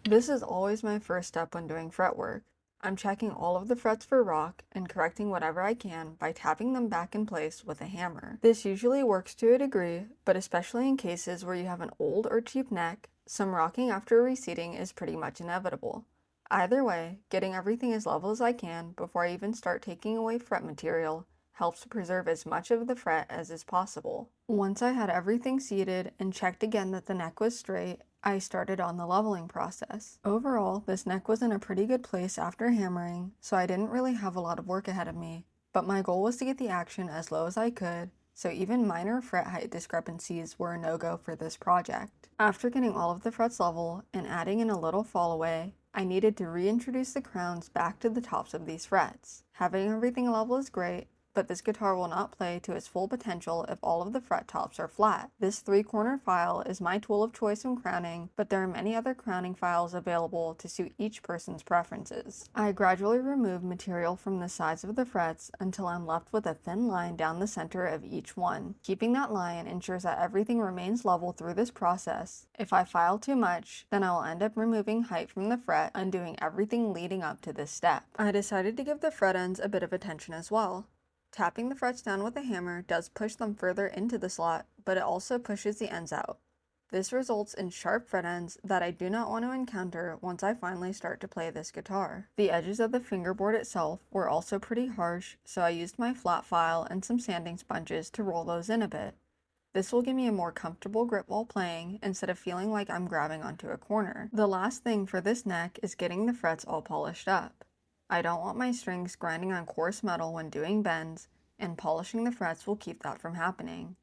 This is always my first step when doing fretwork. I'm checking all of the frets for rock and correcting whatever I can by tapping them back in place with a hammer. This usually works to a degree, but especially in cases where you have an old or cheap neck, some rocking after reseating is pretty much inevitable. Either way, getting everything as level as I can before I even start taking away fret material helps preserve as much of the fret as is possible. Once I had everything seated and checked again that the neck was straight, I started on the leveling process. Overall, this neck was in a pretty good place after hammering, so I didn't really have a lot of work ahead of me, but my goal was to get the action as low as I could, so even minor fret height discrepancies were a no-go for this project. After getting all of the frets level and adding in a little fall away, I needed to reintroduce the crowns back to the tops of these frets. Having everything level is great, but this guitar will not play to its full potential if all of the fret tops are flat. This 3-corner file is my tool of choice when crowning, but there are many other crowning files available to suit each person's preferences. I gradually remove material from the sides of the frets until I'm left with a thin line down the center of each one. Keeping that line ensures that everything remains level through this process. If I file too much, then I will end up removing height from the fret, undoing everything leading up to this step. I decided to give the fret ends a bit of attention as well. Tapping the frets down with a hammer does push them further into the slot, but it also pushes the ends out. This results in sharp fret ends that I do not want to encounter once I finally start to play this guitar. The edges of the fingerboard itself were also pretty harsh, so I used my flat file and some sanding sponges to roll those in a bit. This will give me a more comfortable grip while playing instead of feeling like I'm grabbing onto a corner. The last thing for this neck is getting the frets all polished up. I don't want my strings grinding on coarse metal when doing bends, and polishing the frets will keep that from happening.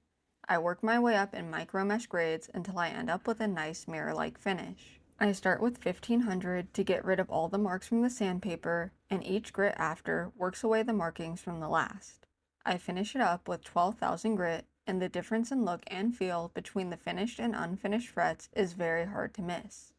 I work my way up in micro mesh grades until I end up with a nice mirror-like finish. I start with 1500 to get rid of all the marks from the sandpaper, and each grit after works away the markings from the last. I finish it up with 12,000 grit, and the difference in look and feel between the finished and unfinished frets is very hard to miss.